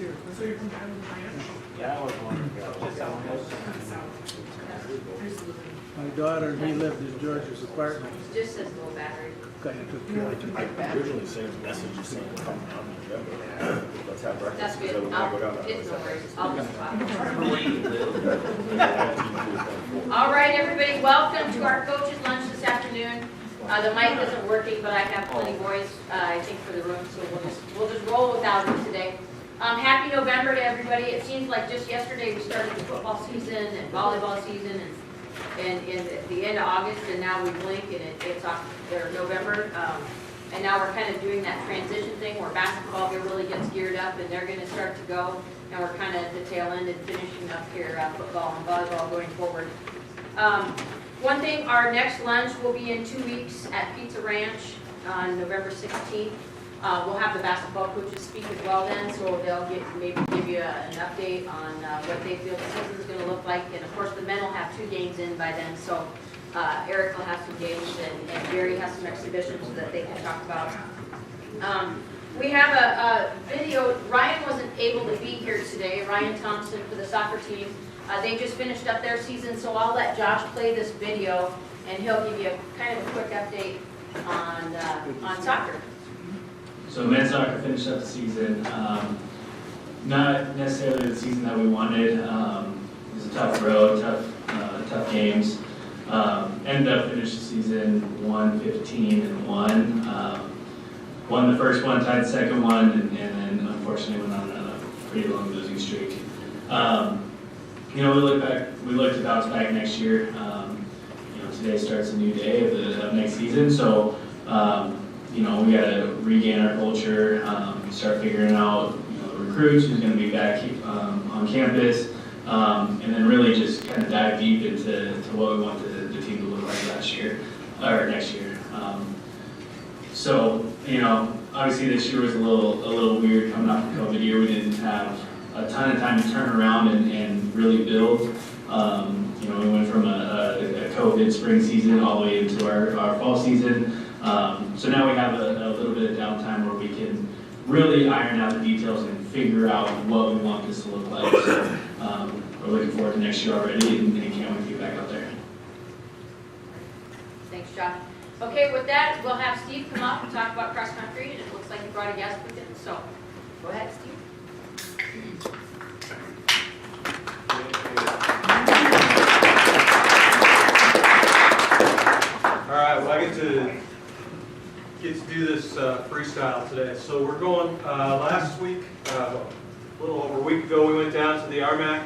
too. So you're from Untitled? Yeah, I was wondering. My daughter and he lived in George's apartment. Just says low battery. Kind of took care of it. I originally sent a message saying come on November. Let's have breakfast. That's good. Because I wanna go down It's no that worries. I'll just talk. way. All right, everybody, welcome to our coaches lunch this afternoon. The mic isn't working, but I have plenty of voice, I think, for the room, so we'll just roll without it today. Happy November to everybody. It seems like just yesterday we started the football season and volleyball season and at the end of August, and now we blink and it's November. And now we're kind of doing that transition thing where basketball really gets geared up and they're going to start to go. And we're kind of at the tail end and finishing up here football and volleyball going forward. One thing, our next lunch will be in 2 weeks at Pizza Ranch on November 16th. We'll have the basketball coaches speak as well then, so they'll maybe give you an update on what they feel the season's going to look like. And of course, the men will have 2 games in by then, so Eric will have some games and Gary has some exhibitions that they can talk about. We have a video. Ryan wasn't able to be here today, Ryan Thompson for the soccer team. They just finished up their season, so I'll let Josh play this video and he'll give you kind of a quick update on soccer. So men's soccer finished up the season. Not necessarily the season that we wanted. It was a tough road, tough games. Ended up finishing the season 1-15-1. Won the first one, tied the second one, and then unfortunately went on a pretty long losing streak. We look to bounce back next year. Today starts a new day of next season, so we got to regain our culture, start figuring out the recruits, who's going to be back on campus, and then really just kind of dive deep into what we want the team to look like next year. Obviously this year was a little weird coming off the COVID year. We didn't have a ton of time to turn around and really build. We went from a COVID spring season all the way into our fall season. So now we have a little bit of downtime where we can really iron out the details and figure out what we want this to look like. So we're looking forward to next year already and can't wait to get back out there. Thanks, Josh. Okay, with that, we'll have Steve come up and talk about cross country, and it looks like he brought a guest with him, so go ahead, Steve. All right, well, I get to do this freestyle today. So we're going, last week, a little over a week ago, we went down to the RMAC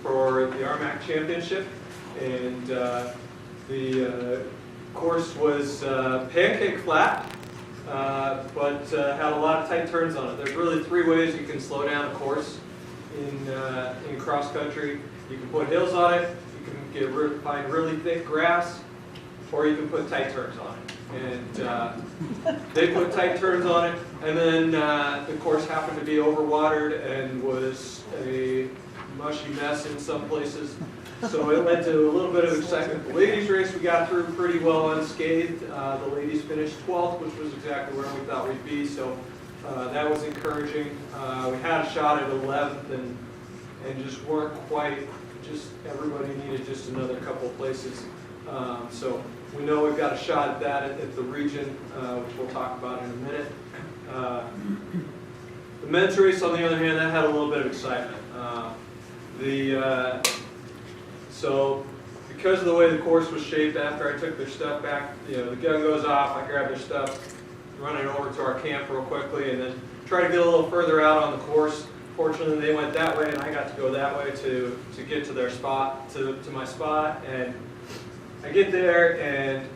for the RMAC championship, and the course was pancake flat, but had a lot of tight turns on it. There's really 3 ways you can slow down a course in cross country. You can put hills on it, you can find really thick grass, or you can put tight turns on it. And they put tight turns on it, and then the course happened to be overwatered and was a mushy mess in some places. So it led to a little bit of excitement. The ladies race we got through pretty well unscathed. The ladies finished 12th, which was exactly where we thought we'd be, so that was encouraging. We had a shot at 11th and just weren't quite, everybody needed just another couple places. So we know we've got a shot at that at the region, which we'll talk about in a minute. The men's race, on the other hand, that had a little bit of excitement. So because of the way the course was shaped, after I took their stuff back, the gun goes off, I grab their stuff, run it over to our camp real quickly, and then try to get a little further out on the course. Fortunately, they went that way, and I got to go that way to get to their spot, to my spot, and I get there, and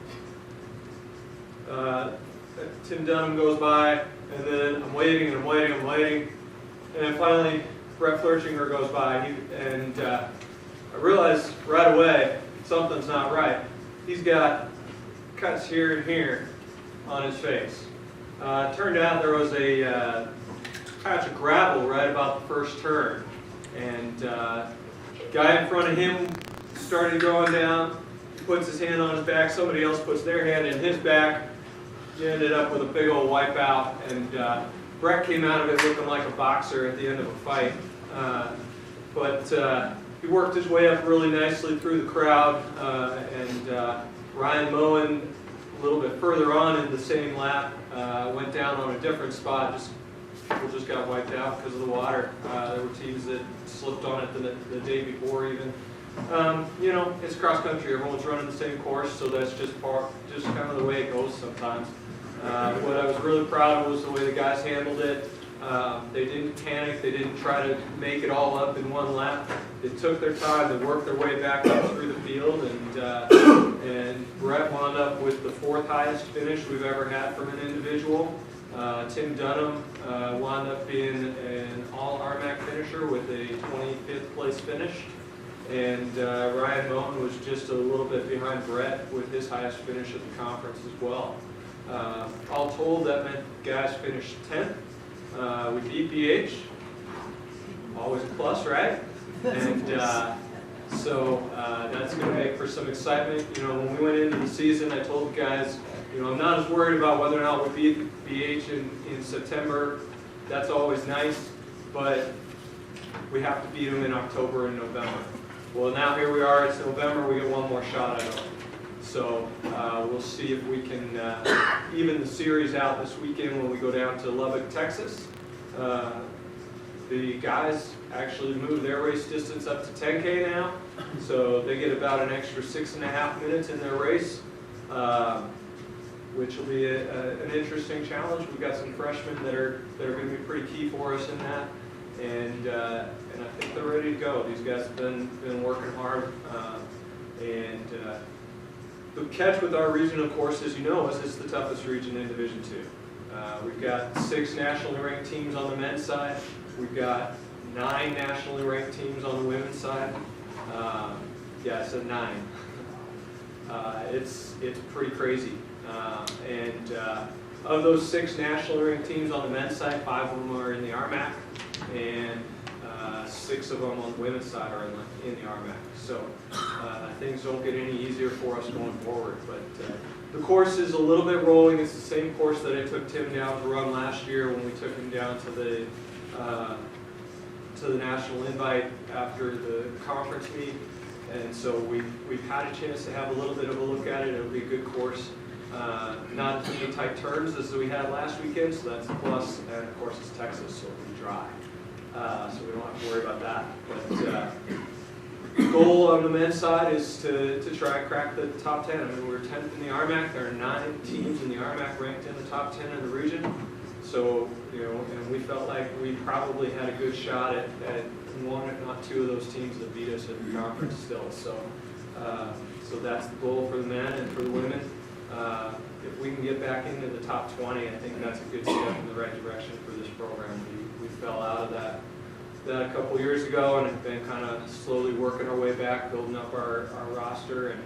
Tim Dunham goes by, and then I'm waiting, and then finally Brett Flerchinger goes by, and I realized right away something's not right. He's got cuts here and here on his face. It turned out there was a patch of gravel right about the first turn, and guy in front of him started going down. He puts his hand on his back. Somebody else puts their hand in his back. You ended up with a big old wipeout, and Brett came out of it looking like a boxer at the end of a fight. But he worked his way up really nicely through the crowd, and Ryan Moen, a little bit further on in the same lap, went down on a different spot. People just got wiped out because of the water. There were teams that slipped on it the day before even. You know, it's cross country. Everyone's running the same course, so that's just kind of the way it goes sometimes. What I was really proud of was the way the guys handled it. They didn't panic. They didn't try to make it all up in one lap. They took their time. They worked their way back up through the field, and Brett wound up with the 4th highest finish we've ever had from an individual. Tim Dunham wound up being an all-RMAC finisher with a 25th place finish. And Ryan Moen was just a little bit behind Brett with his highest finish at the conference as well. All told, that meant guys finished 10th. We beat BH. Always a plus, right? And so that's going to make for some excitement. You know, when we went into the season, I told the guys, you know, I'm not as worried about whether or not we beat BH in September. That's always nice, but we have to beat them in October and November. Well, now here we are. It's November. We get one more shot at them. So we'll see if we can even the series out this weekend when we go down to Lubbock, Texas. The guys actually moved their race distance up to 10K now, so they get about an extra 6.5 minutes in their race, which will be an interesting challenge. We've got some freshmen that are going to be pretty key for us in that, and I think they're ready to go. These guys have been working hard, and the catch with our region, of course, as you know, is it's the toughest region in Division II. We've got 6 nationally ranked teams on the men's side. We've got 9 nationally ranked teams on the women's side. Yeah, I said 9. It's pretty crazy. And of those 6 nationally ranked teams on the men's side, 5 of them are in the RMAC, and 6 of them on the women's side are in the RMAC. So things don't get any easier for us going forward. But the course is a little bit rolling. It's the same course that I took Tim down to run last year when we took him down to the national invite after the conference meet. And so we've had a chance to have a little bit of a look at it. It'll be a good course. Not as many tight turns as we had last weekend, so that's a plus. And of course it's Texas, so it'll be dry. So we don't have to worry about that. But the goal on the men's side is to try and crack the top 10. I mean, we're 10th in the RMAC. There are 9 teams in the RMAC ranked in the top 10 in the region. So, you know, and we felt like we probably had a good shot at one, if not 2 of those teams that beat us in the conference still. So, so that's the goal for the men and for the women. If we can get back into the top 20, I think that's a good step in the right direction for this program. We fell out of that a couple years ago and have been kind of slowly working our way back, building up our roster and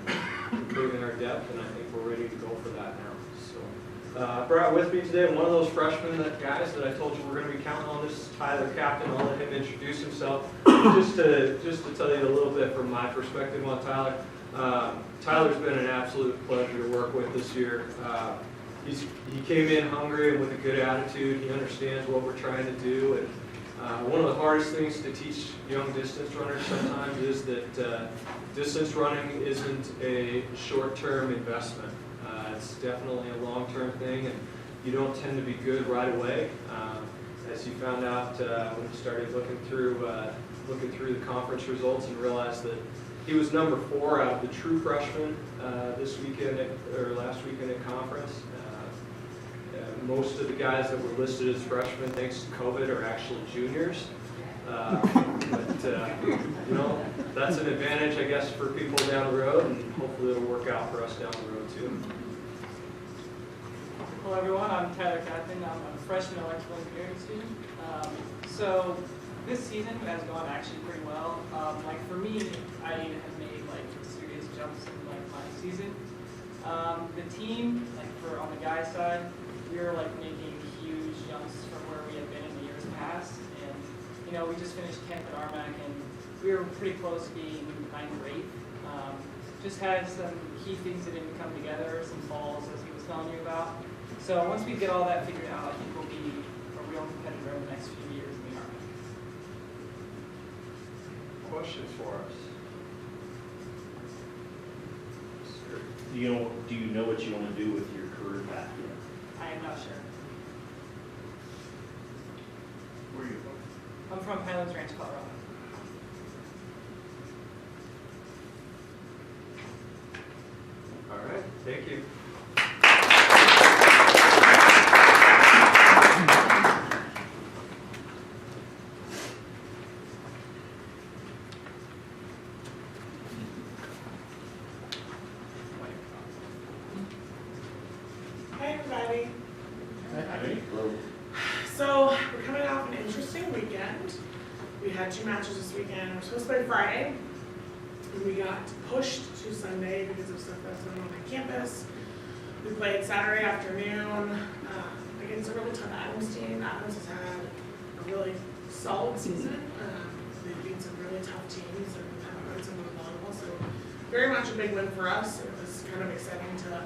improving our depth, and I think we're ready to go for that now. So I brought with me today one of those freshmen guys that I told you we're going to be counting on. This is Tyler Captain. I'll let him introduce himself. Just to tell you a little bit from my perspective on Tyler. Tyler's been an absolute pleasure to work with this year. He came in hungry and with a good attitude. He understands what we're trying to do. And one of the hardest things to teach young distance runners sometimes is that distance running isn't a short-term investment. It's definitely a long-term thing, and you don't tend to be good right away. As you found out when you started looking through the conference results and realized that he was number 4 out of the true freshmen last weekend at conference. Most of the guys that were listed as freshmen, thanks to COVID, are actually juniors. But you know, that's an advantage, I guess, for people down the road, and hopefully it'll work out for us down the road too. Hello everyone, I'm Tyler Captain. I'm a freshman electrical engineering student. So this season has gone actually pretty well. Like for me, I have made like serious jumps in like my season. The team, like for on the guys side, we were like making huge jumps from where we had been in the years past. And you know, we just finished 10th at RMAC, and we were pretty close to being 9th or 8th. Just had some key things that didn't come together, some falls as he was telling you about. So once we get all that figured out, I think we'll be a real over the next few years in the Army. Questions for us? Sure. Do you know what you want to do with your career path yet? I am not sure. Where are you from? I'm from Highlands Ranch, Colorado. All right, thank you. Hi everybody. Hello. So we're coming off an interesting weekend. We had 2 matches this weekend. We're supposed to play Friday. And we got pushed to Sunday because of stuff that's going on campus. We played Saturday afternoon against a really tough Adams team. Adams has had a really solid season. They've beat some really tough teams and haven't played some really volleyball. So very much a big win for us. It was kind of exciting to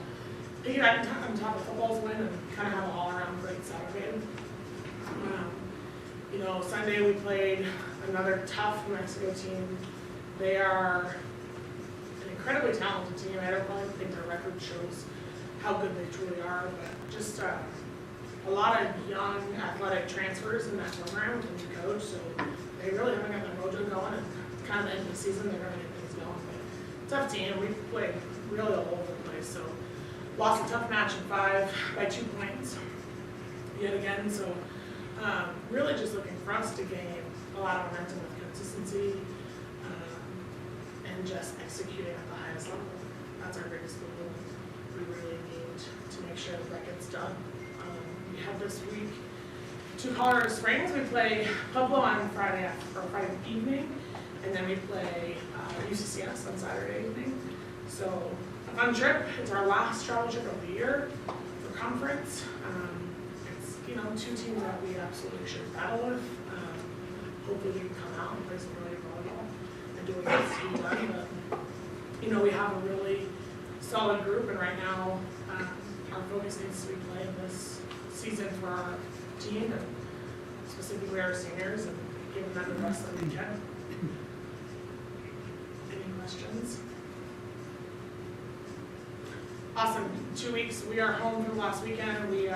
piggyback on top of football's win and kind of have an all-around great Saturday. You know, Sunday we played another tough Mexico team. They are an incredibly talented team. I don't really think their record shows how good they truly are, but just a lot of young athletic transfers in that program to the coach, so they really haven't got their mojo going, and kind of the end of the season they're going to get things going. But tough team. We played really all over the place, so lost a tough match in 5 by 2 points yet again, so really just looking for us to gain a lot of momentum with consistency and just executing at the highest level. That's our biggest goal. We really need to make sure that gets done. We have this week to Colorado Springs. We play Pueblo on Friday evening, and then we play UCCS on Saturday evening. So a fun trip. It's our last travel trip of the year for conference. It's 2 teams that we absolutely should battle with. Hopefully we can come out and play some really volleyball and do what needs to be done. But we have a really solid group, and right now our focus needs to be playing this season for our team and specifically our seniors and giving them the best that we can. Any questions? Awesome. 2 weeks. We are home from last weekend. We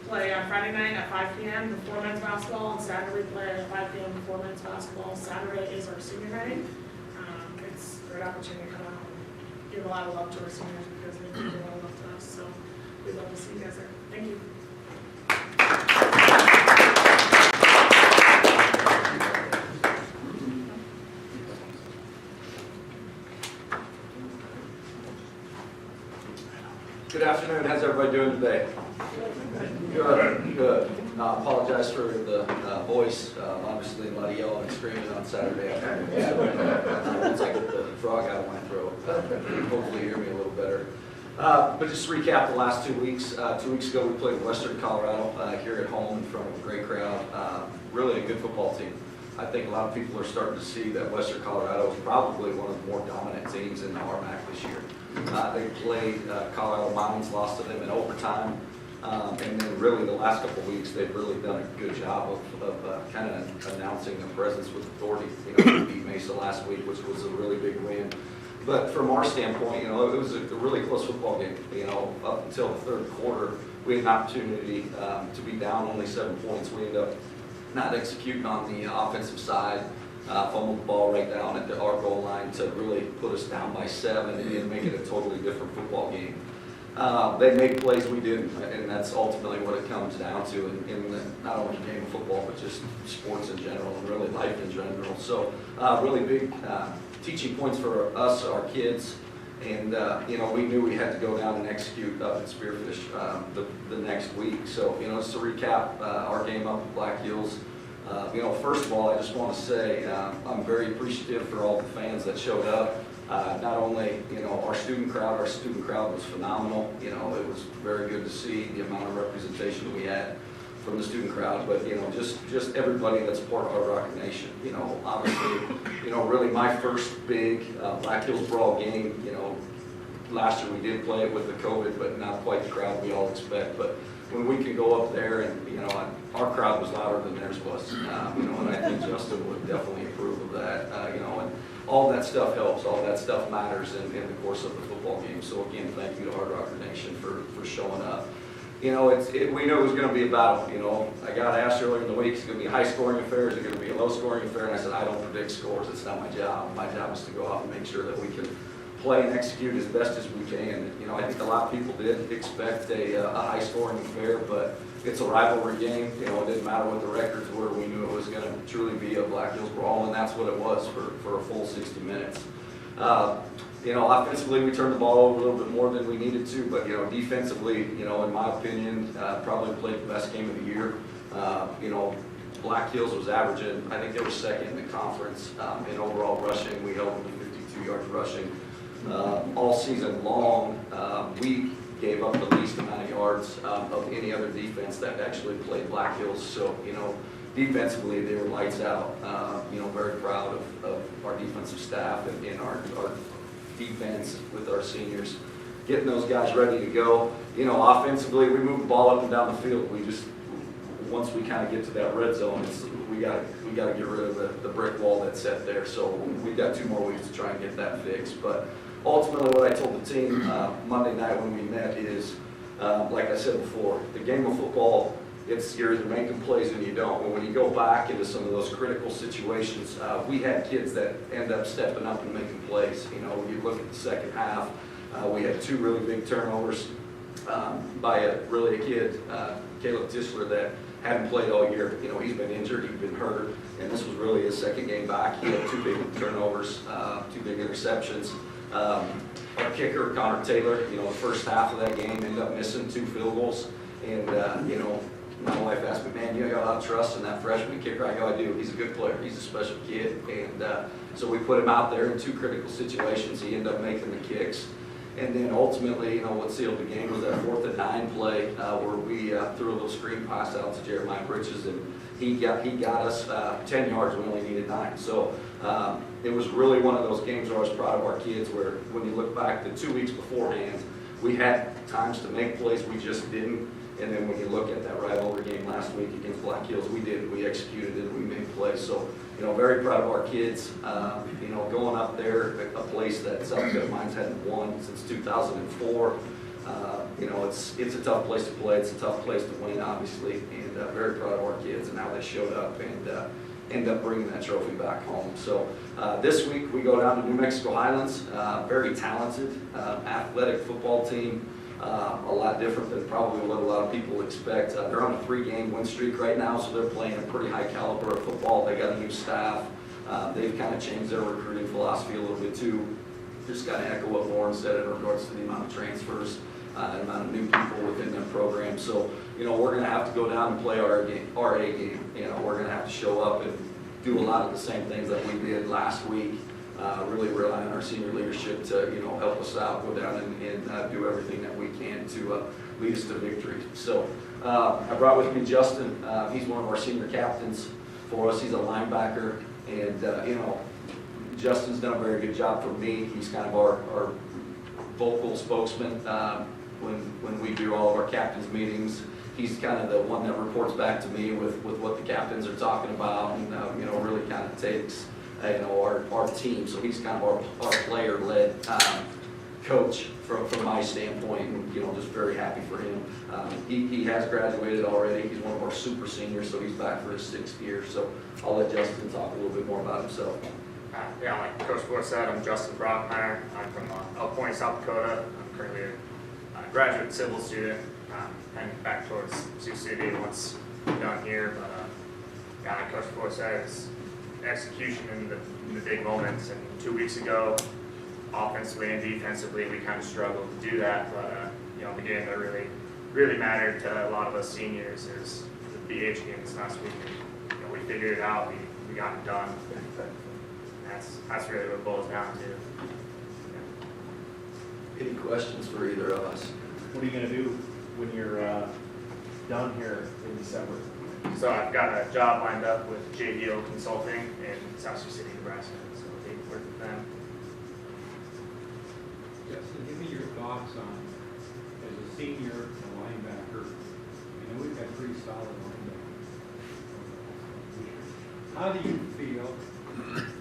play on Friday night at 5 p.m. before men's basketball. On Saturday we play at 5 p.m. before men's basketball. Saturday is our senior night. It's a great opportunity to come out and give a lot of love to our seniors because they give a lot of love to us. So we'd love to see you guys there. Thank you. Good afternoon. How's everybody doing today? Good. I apologize for the voice. Obviously, a lot of yelling and screaming on Saturday afternoon. So, once I get the frog out of my throat, hopefully hear me a little better. But just to recap the last 2 weeks. 2 weeks ago, we played Western Colorado here at home in front of a great crowd. Really a good football team. I think a lot of people are starting to see that Western Colorado is probably one of the more dominant teams in the RMAC this year. They played Colorado Mountains, lost to them in overtime. And then really the last couple of weeks, they've really done a good job of kind of announcing their presence with authority. We beat Mesa last week, which was a really big win. But from our standpoint, it was a really close football game. Up until the third quarter, we had an opportunity to be down only 7 points. We ended up not executing on the offensive side. Fumbled the ball right down at our goal line to really put us down by 7 and make it a totally different football game. They made plays we didn't, and that's ultimately what it comes down to in not only the game of football, but just sports in general and really life in general. So really big teaching points for us, our kids, and we knew we had to go down and execute up at Spearfish the next week. So just to recap our game up at Black Hills. First of all, I just want to say I'm very appreciative for all the fans that showed up. Not only, our student crowd was phenomenal. It was very good to see the amount of representation we had from the student crowd, but, just everybody that's part of our Rock Nation. Obviously, really my first big Black Hills Brawl game, last year we did play it with the COVID, but not quite the crowd we all expect. But when we can go up there and, our crowd was louder than theirs was, and I think Justin would definitely approve of that, and all that stuff helps, all that stuff matters in the course of the football game. So again, thank you to Hard Rocker Nation for showing up. We knew it was going to be a battle. I got asked earlier in the week, is it going to be a high-scoring affair? Is it going to be a low-scoring affair? And I said, I don't predict scores. It's not my job. My job is to go out and make sure that we can play and execute as best as we can. I think a lot of people did expect a high-scoring affair, but it's a rivalry game. It didn't matter what the records were. We knew it was going to truly be a Black Hills brawl, and that's what it was for a full 60 minutes. Offensively, we turned the ball over a little bit more than we needed to, but, defensively, in my opinion, probably played the best game of the year. Black Hills was averaging, I think they were second in the conference in overall rushing. We held them to 52 yards rushing. All season long, we gave up the least amount of yards of any other defense that actually played Black Hills. So, defensively, they were lights out. Very proud of our defensive staff and our defense with our seniors, getting those guys ready to go. Offensively, we move the ball up and down the field. Once we kind of get to that red zone, we got to get rid of the brick wall that's set there. So we've got 2 more weeks to try and get that fixed. But ultimately, what I told the team Monday night when we met is, like I said before, the game of football, you're either making plays and you don't. But when you go back into some of those critical situations, we had kids that end up stepping up and making plays. When you look at the second half, we had 2 really big turnovers by a kid, Caleb Tischler, that hadn't played all year. He's been injured, he's been hurt, and this was really his second game back. He had 2 big turnovers, 2 big interceptions. Our kicker, Connor Taylor, the first half of that game ended up missing 2 field goals. And, my wife asked me, man, you got a lot of trust in that freshman kicker. I go, I do. He's a good player. He's a special kid. And so we put him out there in 2 critical situations. He ended up making the kicks. And then ultimately, what sealed the game was that 4th and 9 play where we threw a little screen pass out to Jeremiah Bridges, and he got us 10 yards. We only needed 9. So it was really one of those games where I was proud of our kids, where when you look back the 2 weeks beforehand, we had times to make plays, we just didn't. And then when you look at that rivalry game last week against Black Hills, we did. We executed it. We made plays. So, very proud of our kids. Going up there, a place that South Carolina's hadn't won since 2004. It's a tough place to play. It's a tough place to win, obviously. And very proud of our kids and how they showed up and end up bringing that trophy back home. So this week we go down to New Mexico Highlands. Very talented, athletic football team. A lot different than probably what a lot of people expect. They're on a 3-game win streak right now, so they're playing a pretty high caliber of football. They got a new staff. They've kind of changed their recruiting philosophy a little bit too. Just kind of echo what Lauren said in regards to the amount of transfers, the amount of new people within their program. So, we're going to have to go down and play our A game. We're going to have to show up and do a lot of the same things that we did last week. Really rely on our senior leadership to, help us out, go down and do everything that we can to lead us to victory. So I brought with me Justin. He's one of our senior captains for us. He's a linebacker, and Justin's done a very good job for me. He's kind of our vocal spokesman when we do all of our captains meetings. He's kind of the one that reports back to me with what the captains are talking about, and really kind of takes our team. So he's kind of our player-led coach from my standpoint, and just very happy for him. He has graduated already. He's one of our super seniors, so he's back for his 6th year. So I'll let Justin talk a little bit more about himself. Yeah, like Coach Boy said, I'm Justin Brockmayer. I'm from El Point, South Dakota. I'm currently a graduate civil student, heading back towards Sioux City once I'm done here. But yeah, like Coach Boy said, it's execution in the big moments. And 2 weeks ago, offensively and defensively, we kind of struggled to do that. But the game that really mattered to a lot of us seniors is the BH game this last week. And, we figured it out. We got it done. That's really what it boils down to. Yeah. Any questions for either of us? What are you going to do when you're done here in December? So I've got a job lined up with JDO Consulting in South Sioux City, Nebraska. So I'll be working with them. Justin, give me your thoughts on, as a senior, a linebacker, and we've had pretty solid linebackers. How do you feel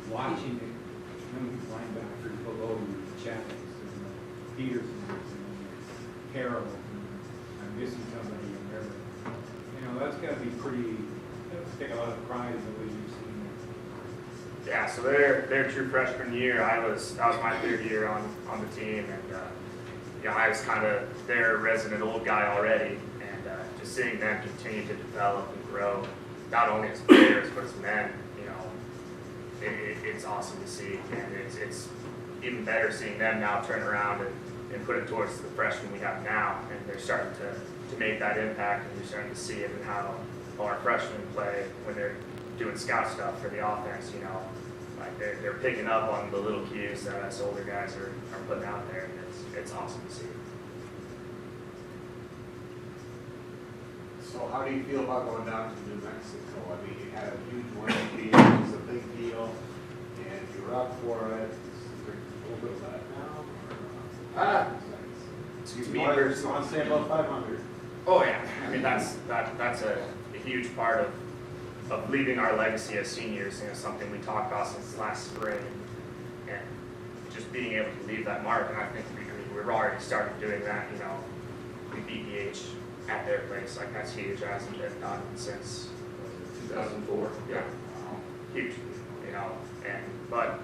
watching the young linebackers below you, Chappens and Petersons and Carroll, and I'm missing somebody in there. You know, that's got to be pretty, that's take a lot of pride in the way you've seen them. Yeah, so their true freshman year, that was my third year on the team, and I was kind of their resident old guy already, and just seeing them continue to develop and grow, not only as players but as men, it's awesome to see, and it's even better seeing them now turn around and put it towards the freshmen we have now, and they're starting to make that impact, and you're starting to see it in how our freshmen play when they're doing scout stuff for the offense, like they're picking up on the little cues that us older guys are putting out there, and it's awesome to see. So how do you feel about going down to New Mexico? I mean, you had a huge win, it was a big deal, and you're up for it. Is there a little bit of that now? Excuse You me. want to say about 500? Oh yeah, I mean that's a huge part of leaving our legacy as seniors. Something we talked about since last spring, and just being able to leave that mark. And I think we've already started doing that. We beat DH at their place. Like that's huge. It hasn't been done since 2004. Yeah, huge. But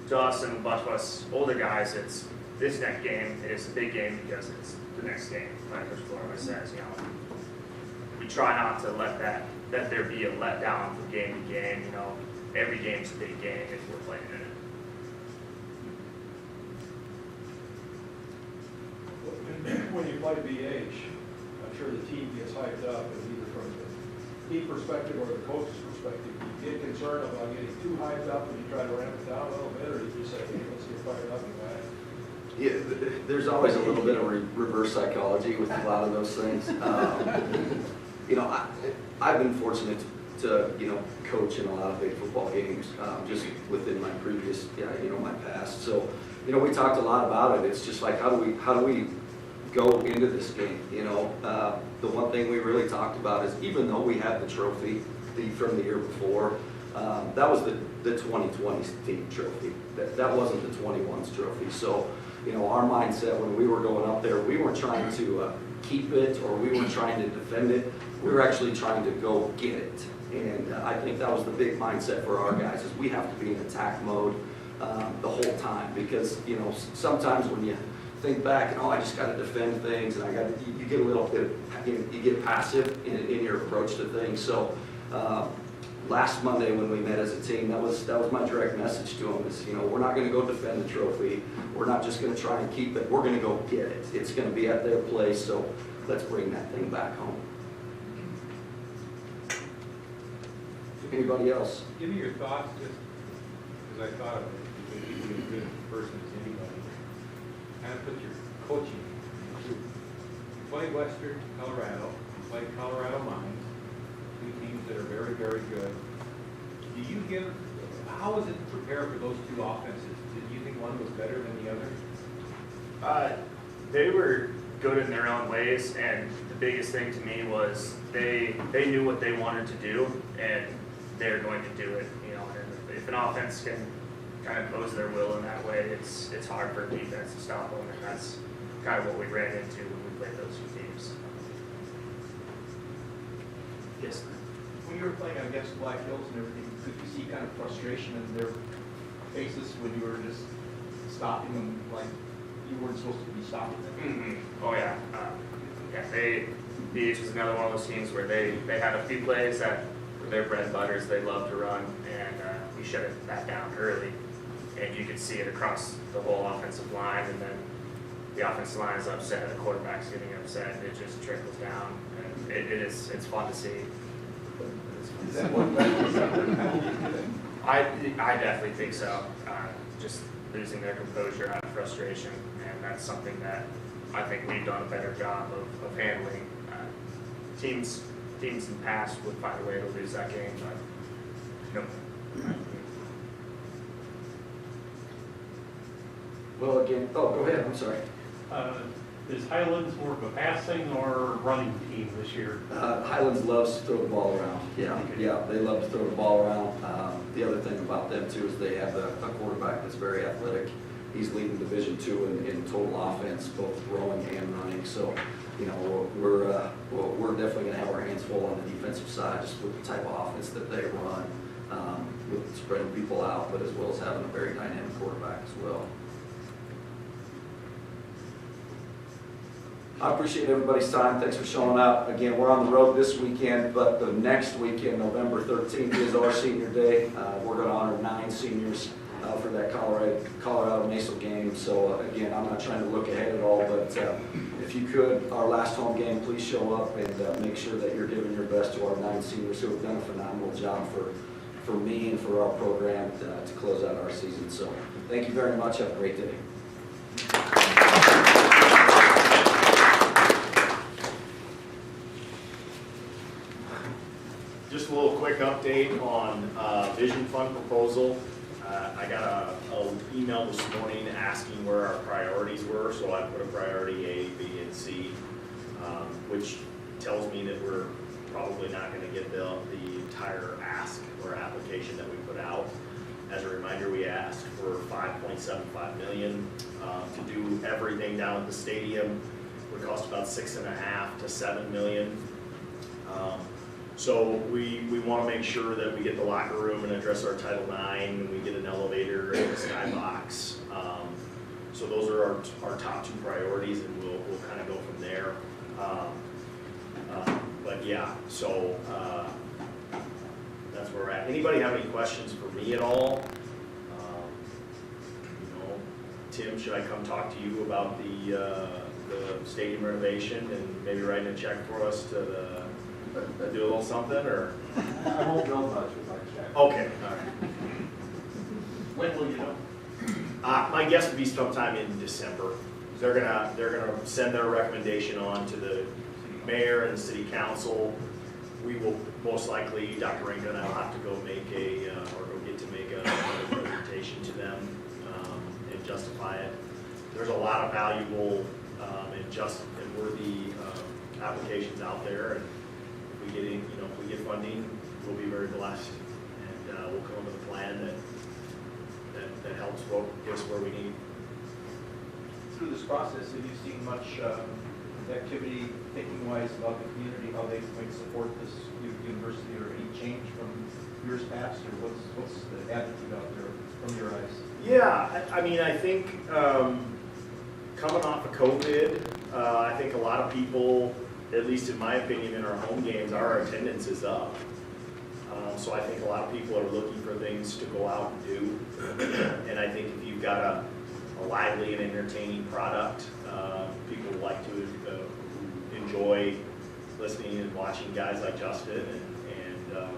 to us and a bunch of us older guys, it's this next game is a big game because it's the next game. Like Coach Flores says, we try not to let there be a letdown from game to game. Every game's a big game if we're playing in it. When you play BH, I'm sure the team gets hyped up, and either from the team perspective or the coach's perspective, you get concerned about getting too hyped up and you try to ramp it down a little bit, or you just say, hey, let's get fired up and back. Yeah, there's always a little bit of reverse psychology with a lot of those things. I've been fortunate to, coach in a lot of big football games, just within my previous, my past. So, we talked a lot about it. It's just like, how do we go into this game? The one thing we really talked about is, even though we had the trophy from the year before, that was the 2020 team trophy. That wasn't the 21's trophy. So, our mindset when we were going up there, we weren't trying to keep it, or we weren't trying to defend it. We were actually trying to go get it. And I think that was the big mindset for our guys, is we have to be in attack mode the whole time. Because, sometimes when you think back, I just got to defend things, and you get a little bit, you get passive in your approach to things. So last Monday when we met as a team, that was my direct message to them is, we're not going to go defend the trophy. We're not just going to try and keep it. We're going to go get it. It's going to be at their place, so let's bring that thing back home. Anybody else? Give me your thoughts, just because I thought of it, because you'd be a good person as anybody. Kind of put your coaching into. You play Western Colorado, you play Colorado Mines, two teams that are very, very good. How was it to prepare for those two offenses? Did you think one was better than the other? They were good in their own ways, and the biggest thing to me was they knew what they wanted to do, and they're going to do it. And if an offense can kind of impose their will in that way, it's hard for a defense to stop them, and that's kind of what we ran into when we played those two teams. Yes. When you were playing against Black Hills and everything, could you see kind of frustration in their faces when you were just stopping them like you weren't supposed to be stopping them? Mm-hmm. Oh yeah. BH was another one of those teams where they had a few plays that were their bread and butters. They loved to run, and we shut that down early, and you could see it across the whole offensive line. And then the offensive line is upset, the quarterback's getting upset, and it just trickles down. And it's fun to see. Is that what I definitely think so. Just losing their composure out of frustration, and that's something that I think we've done a better job of handling. Teams in the past would find a way to lose that game, but Well, again, go ahead, I'm sorry. Is Highlands more of a passing or running team this year? Highlands loves to throw the ball around. Yeah, they love to throw the ball around. The other thing about them too is they have a quarterback that's very athletic. He's leading Division II in total offense, both throwing and running. So, you know, we're definitely going to have our hands full on the defensive side, just with the type of offense that they run, with spreading people out, but as well as having a very dynamic quarterback as well. I appreciate everybody's time. Thanks for showing up. Again, we're on the road this weekend, but the next weekend, November 13th, is our senior day. We're going to honor 9 seniors for that Colorado Mesa game. So again, I'm not trying to look ahead at all, but if you could, our last home game, please show up and make sure that you're giving your best to our 9 seniors who have done a phenomenal job for me and for our program to close out our season. So thank you very much. Have a great day. Just a little quick update on Vision Fund proposal. I got a email this morning asking where our priorities were, so I put a priority A, B, and C, which tells me that we're probably not going to get the entire ask or application that we put out. As a reminder, we asked for $5.75 million to do everything down at the stadium. It would cost about $6.5 to $7 million. So we want to make sure that we get the locker room and address our Title IX, and we get an elevator and a skybox. So those are our top 2 priorities, and we'll kind of go from there. But yeah, so that's where we're at. Anybody have any questions for me at all? Tim, should I come talk to you about the stadium renovation and maybe writing a check for us to do a little something, or? I won't build much with my check. Okay, all right. When will you know? My guess would be sometime in December. They're gonna send their recommendation on to the mayor and the city council. We will most likely, Dr. Rinka and I will have to go make a presentation to them and justify it. There's a lot of valuable and worthy applications out there, and if we get funding, we'll be very blessed, and we'll come up with a plan that helps get us where we need. Through this process, have you seen much activity thinking-wise about the community, how they might support this university, or any change from years past, or what's the attitude out there from your eyes? Yeah, I mean, I think coming off of COVID, I think a lot of people, at least in my opinion, in our home games, our attendance is up. So I think a lot of people are looking for things to go out and do. And I think if you've got a lively and entertaining product, people like to enjoy listening and watching guys like Justin, and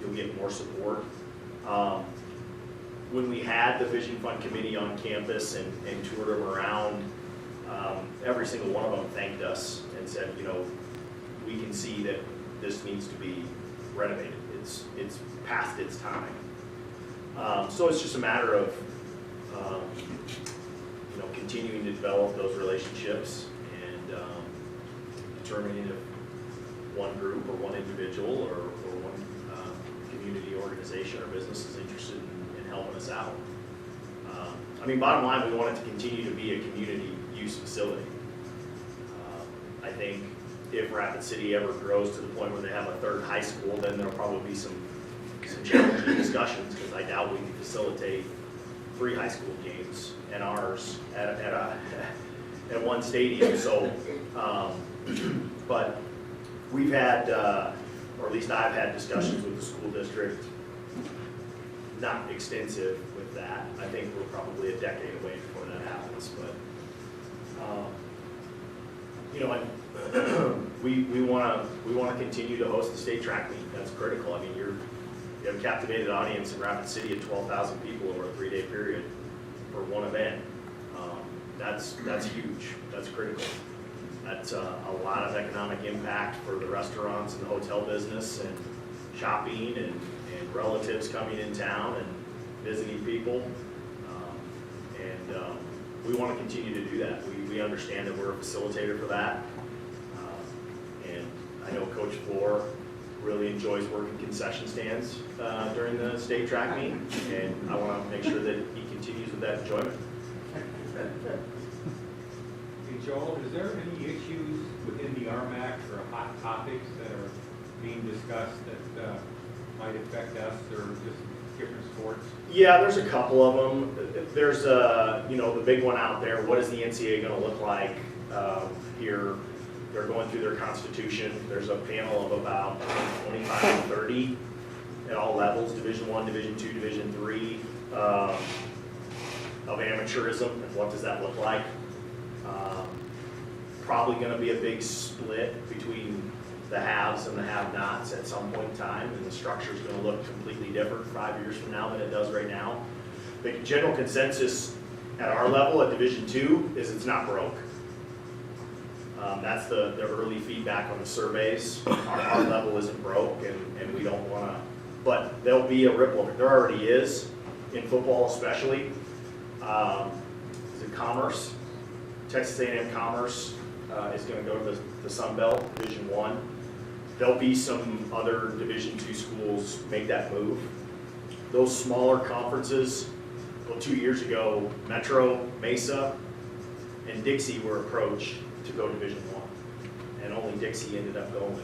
you'll get more support. When we had the Vision Fund Committee on campus and toured them around, every single one of them thanked us and said, we can see that this needs to be renovated. It's past its time. So it's just a matter of continuing to develop those relationships and determining if one group or one individual or one community organization or business is interested in helping us out. Bottom line, we want it to continue to be a community use facility. I think if Rapid City ever grows to the point where they have a 3rd high school, then there'll probably be some challenging discussions, because I doubt we can facilitate 3 high school games and ours at one stadium. So, but we've had, or at least I've had discussions with the school district, not extensive with that. I think we're probably a decade away before that happens, but we want to continue to host the state track meet. That's critical. You have a captivated audience in Rapid City of 12,000 people over a 3-day period for one event. That's huge. That's critical. That's a lot of economic impact for the restaurants and the hotel business and shopping and relatives coming in town and visiting people. we want to continue to do that. We understand that we're a facilitator for that. And I know Coach Floor really enjoys working concession stands during the state track meet, and I want to make sure that he continues with that enjoyment. Hey Joel, is there any issues within the RMAC or hot topics that are being discussed that might affect us or just different sports? Yeah, there's a couple of them. There's the big one out there. What is the NCAA going to look like here? They're going through their constitution. There's a panel of about 25 to 30 at all levels, Division I, Division II, Division III, of amateurism, and what does that look like? Probably going to be a big split between the haves and the have-nots at some point in time, and the structure is going to look completely different 5 years from now than it does right now. The general consensus at our level at Division II is it's not broke. That's the early feedback on the surveys. Our level isn't broke, and we don't want to, but there'll be a ripple. There already is, in football especially. Is it Commerce? Texas A&M Commerce is going to go to the Sun Belt, Division I. There'll be some other Division II schools make that move. Those smaller conferences, well, 2 years ago, Metro, Mesa, and Dixie were approached to go Division I, and only Dixie ended up going.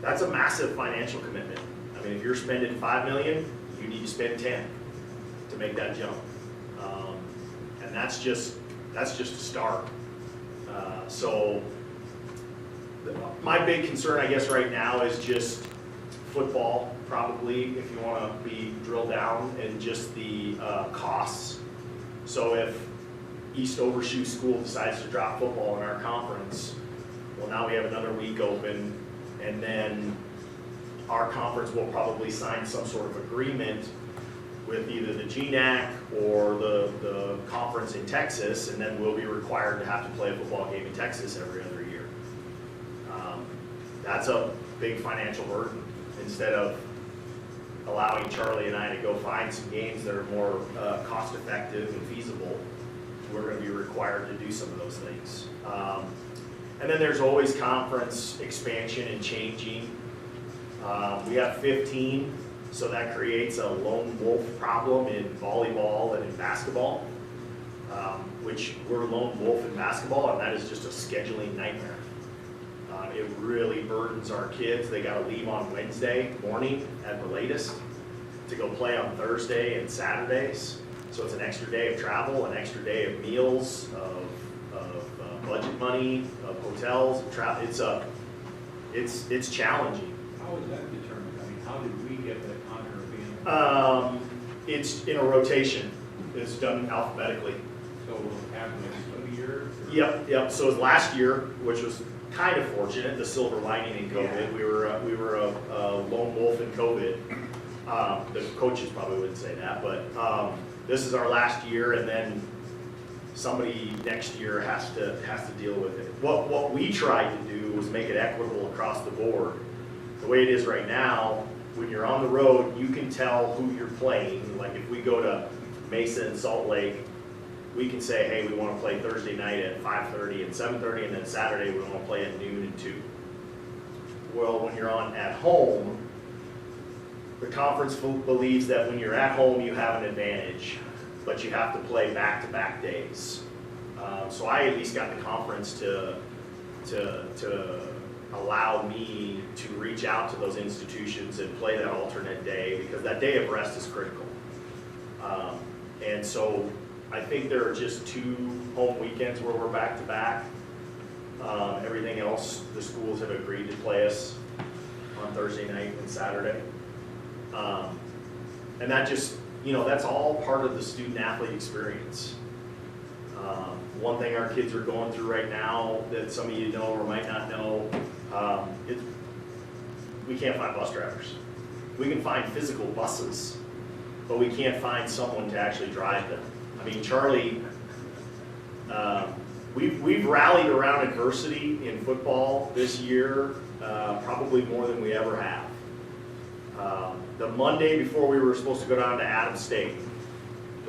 That's a massive financial commitment. I mean, if you're spending $5 million, you need to spend 10 to make that jump, and that's just a start. So my big concern, I guess, right now is just football, probably, if you want to be drilled down, and just the costs. So if East Overshoe School decides to drop football in our conference, well, now we have another week open, and then our conference will probably sign some sort of agreement with either the GNAC or the conference in Texas, and then we'll be required to have to play a football game in Texas every other year. That's a big financial burden. Instead of allowing Charlie and I to go find some games that are more cost effective and feasible, we're going to be required to do some of those things. And then there's always conference expansion and changing. We have 15, so that creates a lone wolf problem in volleyball and in basketball, which we're lone wolf in basketball, and that is just a scheduling nightmare. It really burdens our kids. They got to leave on Wednesday morning at the latest to go play on Thursday and Saturdays. So it's an extra day of travel, an extra day of meals, of budget money, of hotels, of travel. It's challenging. How is that determined? I mean, how did we get that honor of being? It's in a rotation. It's done alphabetically. So we'll have next year? Yep. So it was last year, which was kind of fortunate, the silver lining in COVID. Yeah. We were a lone wolf in COVID. The coaches probably wouldn't say that, but this is our last year, and then somebody next year has to deal with it. What we tried to do was make it equitable across the board. The way it is right now, when you're on the road, you can tell who you're playing. Like if we go to Mesa and Salt Lake, we can say, hey, we want to play Thursday night at 5:30 and 7:30, and then Saturday we want to play at noon and 2. Well, when you're on at home, the conference believes that when you're at home, you have an advantage, but you have to play back-to-back days. So I at least got the conference to allow me to reach out to those institutions and play that alternate day, because that day of rest is critical. And so I think there are just 2 home weekends where we're back-to-back. Everything else, the schools have agreed to play us on Thursday night and Saturday. And that just, that's all part of the student-athlete experience. One thing our kids are going through right now that some of you know or might not know, we can't find bus drivers. We can find physical buses, but we can't find someone to actually drive them. I mean, Charlie, we've rallied around adversity in football this year, probably more than we ever have. The Monday before we were supposed to go down to Adams State,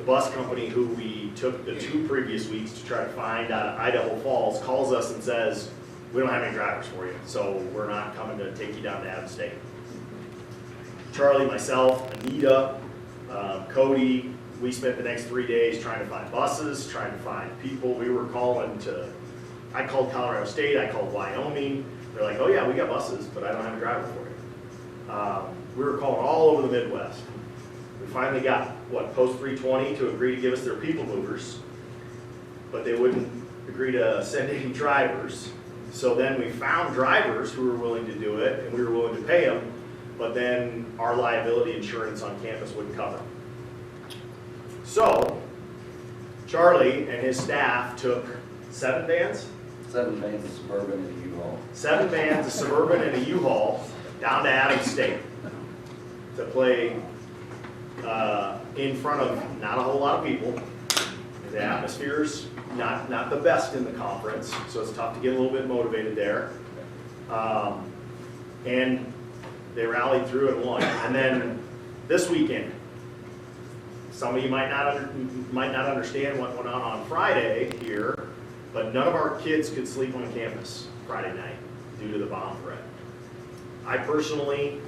the bus company who we took the 2 previous weeks to try to find out of Idaho Falls calls us and says, we don't have any drivers for you, so we're not coming to take you down to Adams State. Charlie, myself, Anita, Cody, we spent the next 3 days trying to find buses, trying to find people. We were calling I called Colorado State, I called Wyoming. They're like, oh yeah, we got buses, but I don't have a driver for you. We were calling all over the Midwest. We finally got, Post 320 to agree to give us their people movers, but they wouldn't agree to send any drivers. So then we found drivers who were willing to do it, and we were willing to pay them, but then our liability insurance on campus wouldn't cover. So Charlie and his staff took 7 vans? 7 vans of Suburban and a U-Haul. 7 vans, a Suburban and a U-Haul down to Adams State to play in front of not a whole lot of people. The atmosphere's not the best in the conference, so it's tough to get a little bit motivated there. And they rallied through and won. And then this weekend, some of you might not understand what went on Friday here, but none of our kids could sleep on campus Friday night due to the bomb threat. I personally,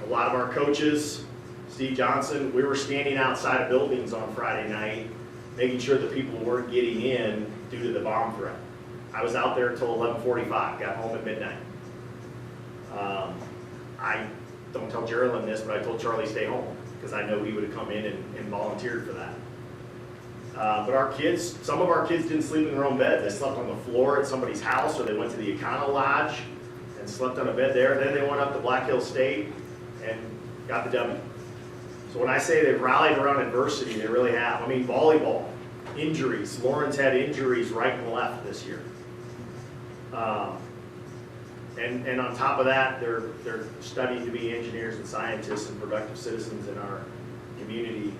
a lot of our coaches, Steve Johnson, we were standing outside of buildings on Friday night, making sure that people weren't getting in due to the bomb threat. I was out there until 11:45, got home at midnight. I don't tell Geraldine this, but I told Charlie stay home, because I know he would have come in and volunteered for that. But our kids, some of our kids didn't sleep in their own bed. They slept on the floor at somebody's house, or they went to the Econo Lodge and slept on a bed there. Then they went up to Black Hills State and got the W. So when I say they've rallied around adversity, they really have. I mean, volleyball, injuries. Lauren's had injuries right and left this year. And on top of that, they're studying to be engineers and scientists and productive citizens in our community.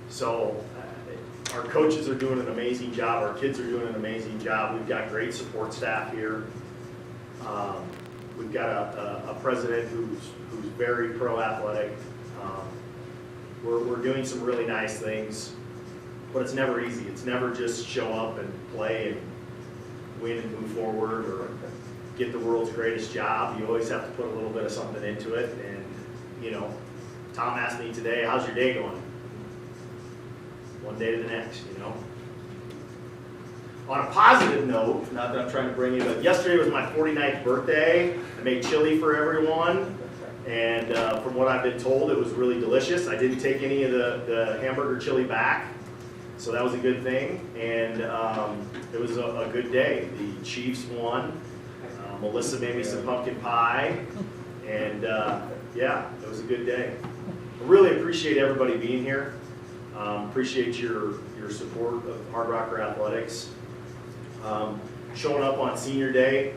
So our coaches are doing an amazing job. Our kids are doing an amazing job. We've got great support staff here. We've got a president who's very pro-athletic. We're doing some really nice things, but it's never easy. It's never just show up and play and win and move forward or get the world's greatest job. You always have to put a little bit of something into it. And, Tom asked me today, how's your day going? One day to the next, On a positive note, not that I'm trying to bring you, but yesterday was my 49th birthday. I made chili for everyone. And from what I've been told, it was really delicious. I didn't take any of the hamburger chili back, so that was a good thing. And it was a good day. The Chiefs won. Melissa made me some pumpkin pie, and yeah, it was a good day. I really appreciate everybody being here. Appreciate your support of Hard Rocker Athletics. Showing up on senior day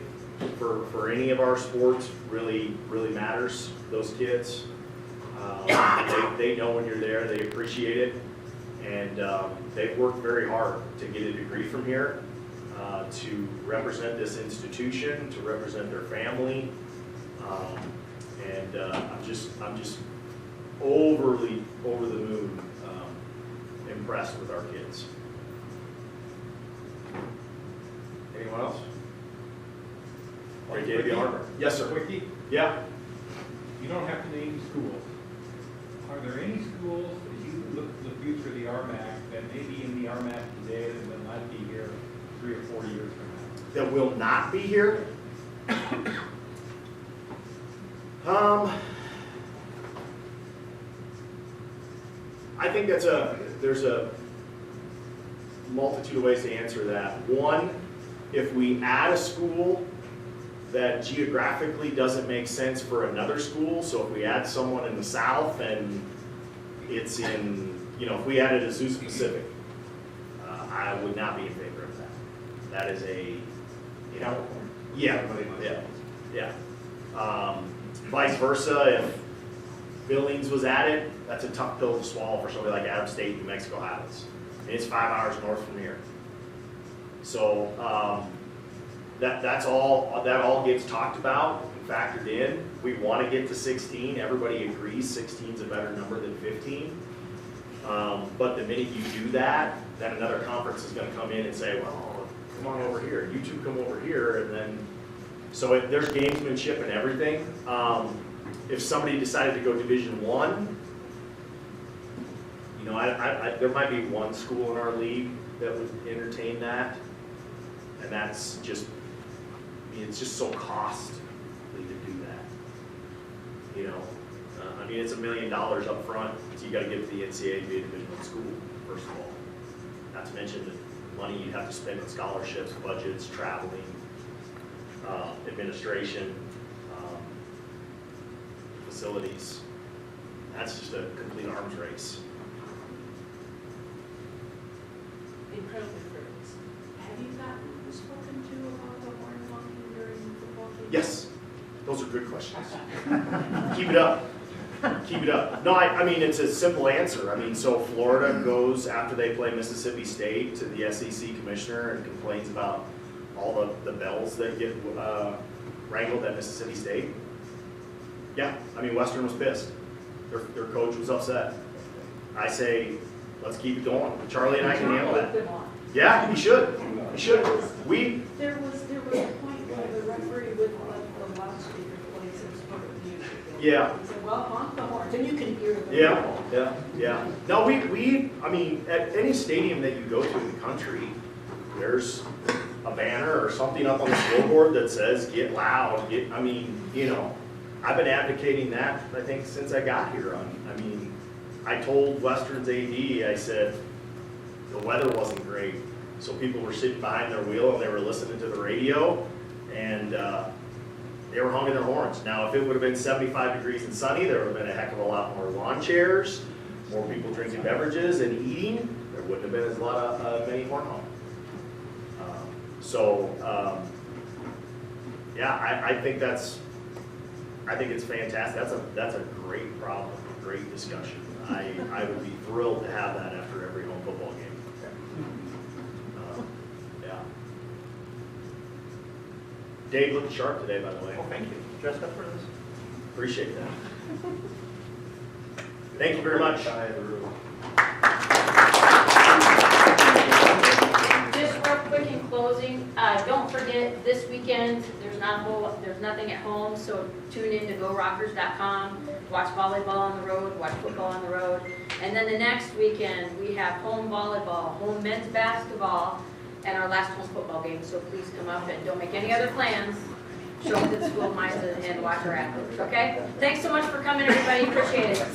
for any of our sports really matters. Those kids, they know when you're there, they appreciate it, and they've worked very hard to get a degree from here, to represent this institution, to represent their family, and I'm just over the moon impressed with our kids. Anyone else? Great day to be Harbor. Yes, sir. Quickie, Yeah. you don't have to name schools. Are there any schools, as you look to the future of the RMAC, that may be in the RMAC today that will not be here 3 or 4 years from now? That will not be here? I think there's a multitude of ways to answer that. One, if we add a school that geographically doesn't make sense for another school, so if we add someone in the south and it's in, if we added Azusa Pacific, I would not be in favor of that. That is yeah. Vice versa, if Billings was added, that's a tough pill to swallow for somebody like Adams State and Mexico Highlands. And it's 5 hours north from here. So that all gets talked about and factored in. We want to get to 16. Everybody agrees 16 is a better number than 15. But the minute you do that, then another conference is gonna come in and say, well, come on over here, you two come over here, and then, so there's gamesmanship and everything. If somebody decided to go Division I, you know, there might be one school in our league that would entertain that, and that's just, I mean, it's just so costly to do that. You know, I mean, it's $1 million up front, so you gotta give the NCAA to be a Division I school, first of all. Not to mention the money you'd have to spend on scholarships, budgets, traveling, administration, facilities. That's just a complete arms race. Incredibly fruitless. Have you gotten spoken to about the horn honking during the football game? Yes, those are good questions. Keep it up. Keep it up. No, I mean, it's a simple answer. I mean, so Florida goes after they play Mississippi State to the SEC commissioner and complains about all the bells that get wrangled at Mississippi State. Yeah, I mean, Western was pissed. Their coach was upset. I say, let's keep it going. Charlie and I can handle that. Yeah, he should. He should. There was a point where the referee wouldn't let the loudspeaker play some sort of music. Yeah. He said, well, honk the horns, and you can hear the Yeah. No, I mean, at any stadium that you go to in the country, there's a banner or something up on the scoreboard that says, get loud, I mean, you know, I've been advocating that, I think, since I got here. I mean, I told Western's AD, I said, the weather wasn't great, so people were sitting behind their wheel and they were listening to the radio, and they were honking their horns. Now, if it would have been 75 degrees and sunny, there would have been a heck of a lot more lawn chairs, more people drinking beverages and eating. There wouldn't have been as lot of many horn honks. Yeah, I think it's fantastic. That's a great problem, great discussion. I would be thrilled to have that after every home football game. Yeah. Dave looked sharp today, by the way. Oh, thank you. Dressed up for this? Appreciate that. Thank you very much. Just real quick in closing, don't forget this weekend, there's nothing at home, so tune in to GoRockers.com, watch volleyball on the road, watch football on the road. And then the next weekend, we have home volleyball, home men's basketball, and our last home football game, so please come up and don't make any other plans. Show up to the school of mines and watch our athletes, okay? Thanks so much for coming, everybody, appreciate it.